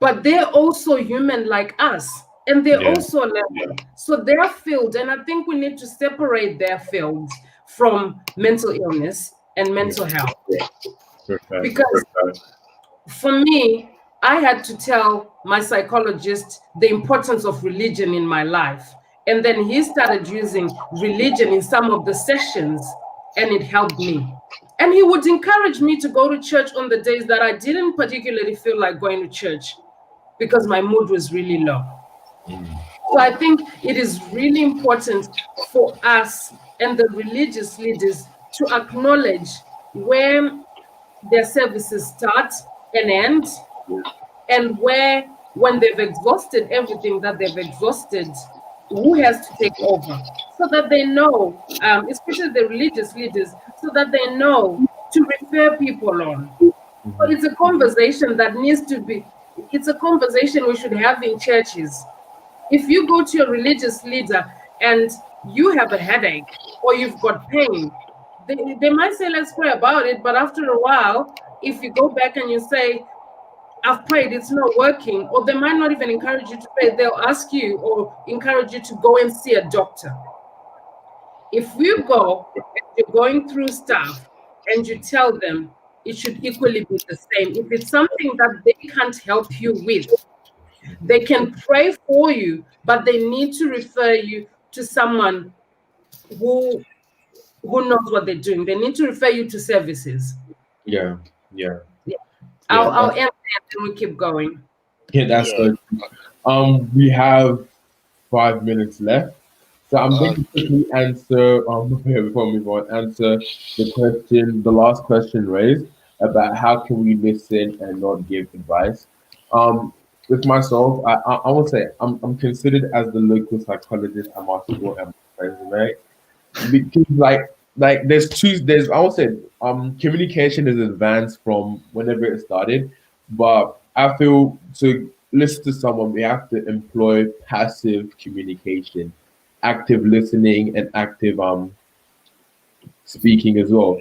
But they're also human like us, and they're also learning. So their field, and I think we need to separate their fields from mental illness and mental health. Because for me, I had to tell my psychologist the importance of religion in my life. And then he started using religion in some of the sessions, and it helped me. And he would encourage me to go to church on the days that I didn't particularly feel like going to church, because my mood was really low. So I think it is really important for us and the religious leaders to acknowledge where their services start and end, and where, when they've exhausted everything that they've exhausted, who has to take over, so that they know, especially the religious leaders, so that they know to refer people on. But it's a conversation that needs to be, it's a conversation we should have in churches. If you go to your religious leader and you have a headache or you've got pain, they might say, let's pray about it. But after a while, if you go back and you say, I've prayed, it's not working, or they might not even encourage you to pray. They'll ask you or encourage you to go and see a doctor. If you go and you're going through stuff and you tell them, it should equally be the same. If it's something that they can't help you with, they can pray for you, but they need to refer you to someone who knows what they're doing. They need to refer you to services. Yeah. I'll end there and we keep going. Yeah, that's good. We have 5 minutes left. So I'm going to quickly answer, before we move on, answer the last question raised about how can we listen and not give advice. With myself, I would say I'm considered as the local psychologist at my school and my friends, right? Because there's I would say communication is advanced from whenever it started, but I feel to listen to someone we have to employ passive communication, active listening, and active speaking as well.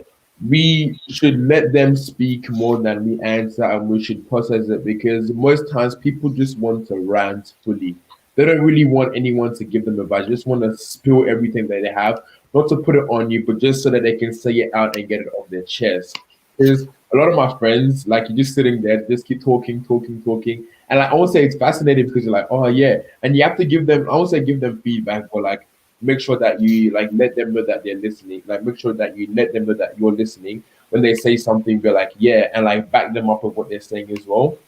We should let them speak more than we answer, and we should process it, because most times people just want to rant fully. They don't really want anyone to give them advice. They just want to spill everything that they have. not to put it on you, but just so that they can say it out and get it off their chest. Because a lot of my friends, like, you're just sitting there, just keep talking, talking, talking. And like, I won't say it's fascinating because you're like, oh yeah. And you have to give them, I won't say give them feedback, but like make sure that you like let them know that they're listening. Like make sure that you let them know that you're listening. When they say something, be like, yeah, and like back them up with what they're saying as well.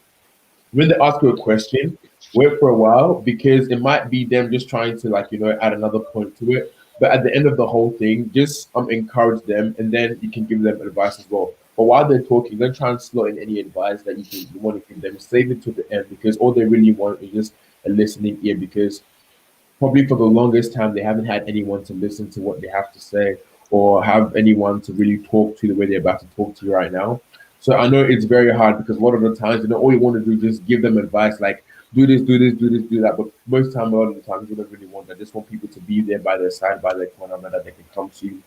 When they ask you a question, wait for a while because it might be them just trying to like add another point to it. But at the end of the whole thing, just encourage them, and then you can give them advice as well. But while they're talking, don't try and slot in any advice that you want to give them. Save it to the end because all they really want is just a listening ear. Because probably for the longest time they haven't had anyone to listen to what they have to say or have anyone to really talk to the way they're about to talk to you right now. So I know it's very hard because a lot of the times, all you want to do is just give them advice like do this, do this, do this, do that. But most time, a lot of the times, you don't really want that. Just want people to be there by their side, by their corner, that they can come to you,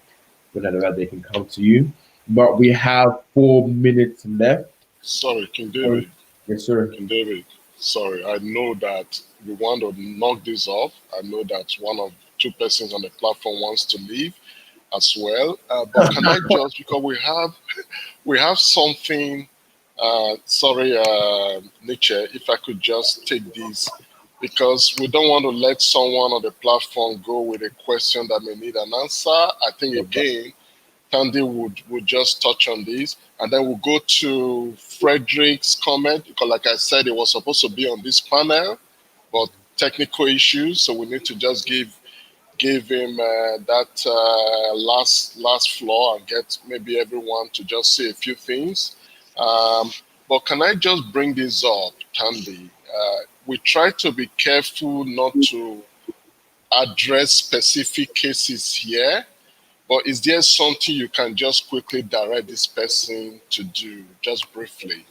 whenever that they can come to you. But we have 4 minutes left. Sorry, King David. Yes, sir. King David. Sorry, I know that we want to knock this off. I know that one of two persons on the platform wants to leave as well. But can I just because we have something. Sorry, Nietzsche, if I could just take this because we don't want to let someone on the platform go with a question that may need an answer. I think again, Tandi would just touch on this, and then we'll go to Frederick's comment because, like I said, it was supposed to be on this panel, but technical issues, so we need to just give him that last floor and get maybe everyone to just say a few things. But can I just bring this up, Tandi? We try to be careful not to address specific cases here. But is there something you can just quickly direct this person to do, just briefly?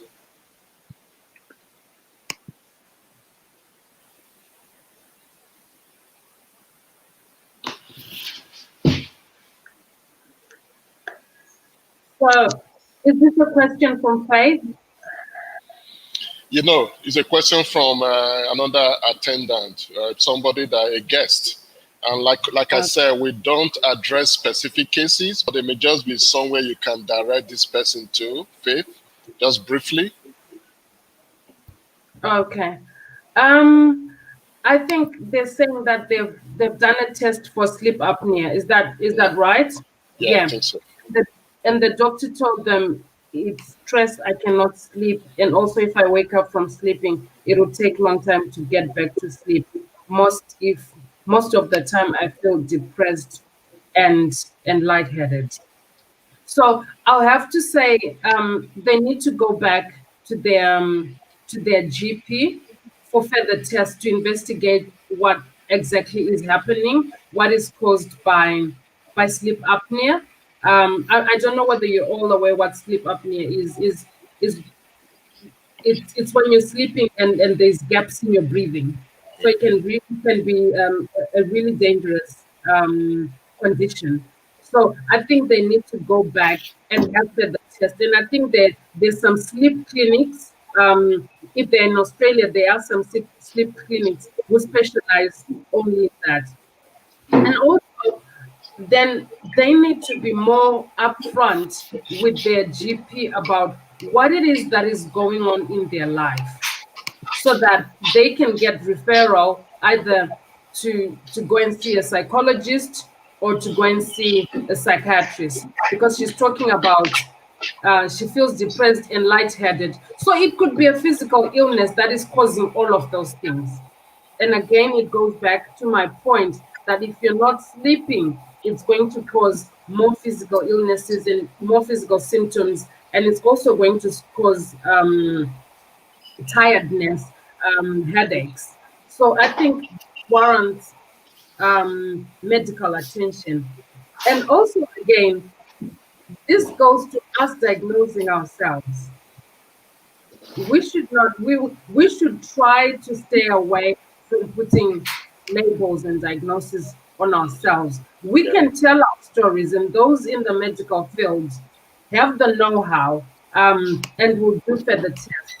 Well, is this a question from Faith? It's a question from another attendant, somebody that a guest. And like I said, we don't address specific cases, but there may just be somewhere you can direct this person to, Faith, just briefly. Okay. I think they're saying that they've done a test for sleep apnea. Is that right? Yeah. I think so. And the doctor told them it's stress, I cannot sleep, and also if I wake up from sleeping, it will take long time to get back to sleep. Most of the time I feel depressed and lightheaded. So I'll have to say they need to go back to their GP for further tests to investigate what exactly is happening, what is caused by sleep apnea. I don't know whether you're all aware what sleep apnea is. It's when you're sleeping and there's gaps in your breathing. So it can be a really dangerous condition. So I think they need to go back and have the test. And I think that there's some sleep clinics. If they're in Australia, there are some sleep clinics who specialize only in that. And also, then they need to be more upfront with their GP about what it is that is going on in their life, so that they can get referral either to go and see a psychologist or to go and see a psychiatrist, because she's talking about she feels depressed and lightheaded. So it could be a physical illness that is causing all of those things. And again, it goes back to my point that if you're not sleeping, it's going to cause more physical illnesses and more physical symptoms. And it's also going to cause tiredness, headaches. So I think warrants medical attention. And also, again, this goes to us diagnosing ourselves. We should not. We should try to stay away from putting labels and diagnoses on ourselves. We can tell our stories, and those in the medical field have the know-how, and will do further tests.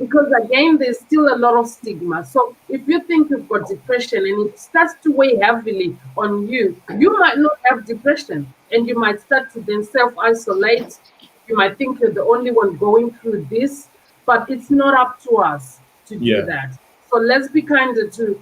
because again, there's still a lot of stigma. So if you think you've got depression and it starts to weigh heavily on you, you might not have depression, and you might start to then self-isolate. You might think you're the only one going through this, but it's not up to us to do Yeah. that. So let's be kinder to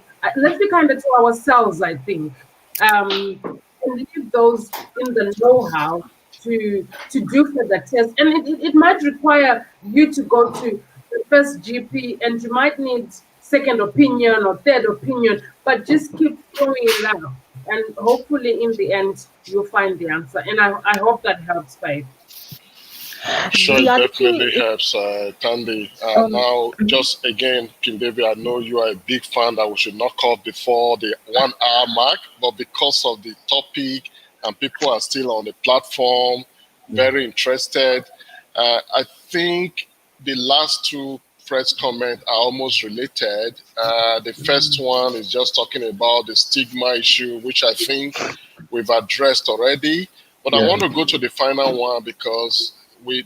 ourselves, I think, and leave those in the know-how to do further tests. And it might require you to go to the first GP, and you might need second opinion or third opinion, but just keep throwing it out. And hopefully in the end you'll find the answer. And I hope that helps, Faith. Sure, The it other thing definitely is, helps, Tandy. um, Now, just again, King David, I know you are a big fan that we should knock off before the 1 hour mark, but because of the topic and people are still on the platform, very interested, I think the last two Fred's comment are almost related. The first one is just talking about the stigma issue, which I think we've addressed already. But I Yeah. want to go to the final one because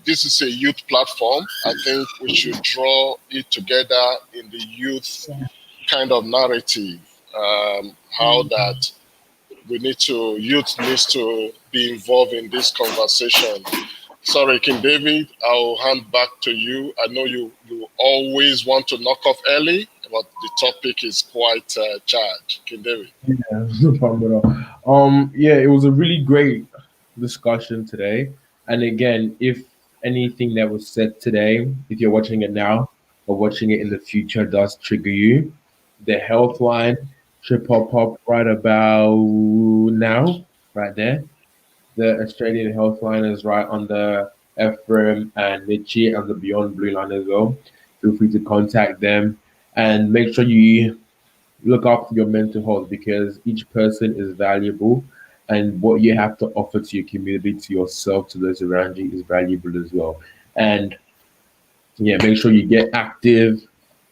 this is a youth platform. I think we should draw it together in the youth Yeah. kind of narrative. How that youth needs to be involved in this conversation. Sorry, King David, I'll hand back to you. I know you always want to knock off early, but the topic is quite charged. King David. Yeah, no problem at all. Yeah, it was a really great discussion today. And again, if anything that was said today, if you're watching it now or watching it in the future does trigger you, the health line should pop up right about now, right there. The Australian health line is right on the Ephraim and Nietzsche and the Beyond Blue line as well. Feel free to contact them and make sure you look after your mental health because each person is valuable and what you have to offer to your community, to yourself, to those around you is valuable as well. And yeah, make sure you get active,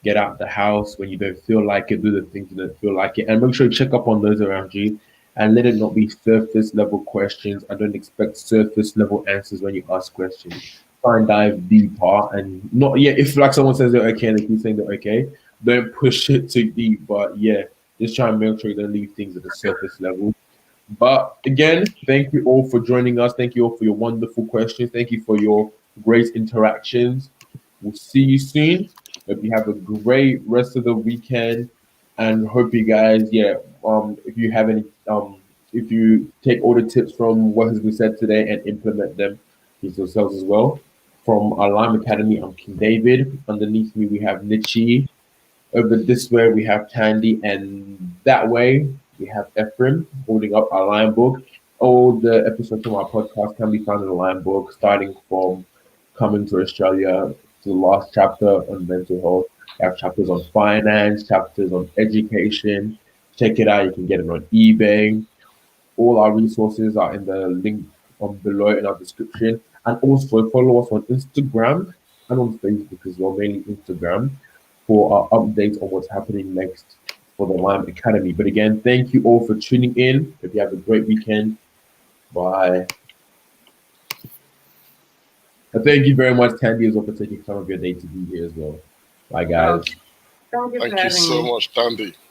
get out the house when you don't feel like it, do the things you don't feel like it, and make sure you check up on those around you and let it not be surface level questions. I don't expect surface level answers when you ask questions. Try and dive deeper and not, yeah, if like someone says they're okay and they keep saying they're okay, don't push it too deep. But yeah, just try and make sure you don't leave things at the surface level. But again, thank you all for joining us. Thank you all for your wonderful questions. Thank you for your great interactions. We'll see you soon. Hope you have a great rest of the weekend, and hope you guys, yeah, if you have any, if you take all the tips from what has been said today and implement them yourselves as well. From our LiME Academy, I'm King David. Underneath me, we have Nietzsche. Over this way, we have Tandi, and that way, we have Ephraim holding up our line book. All the episodes from our podcast can be found in the line book, starting from coming to Australia to the last chapter on mental health. We have chapters on finance, chapters on education. Check it out. You can get it on eBay. All our resources are in the link below in our description. And also follow us on Instagram and on Facebook as well, mainly Instagram, for our updates on what's happening next for the LiME Academy. But again, thank you all for tuning in. Hope you have a great weekend. Bye. And thank you very much, Tandy, as well, for taking some of your day to be here as well. Bye, Oh, guys. thank you for Thank you having so me. much, Tandy.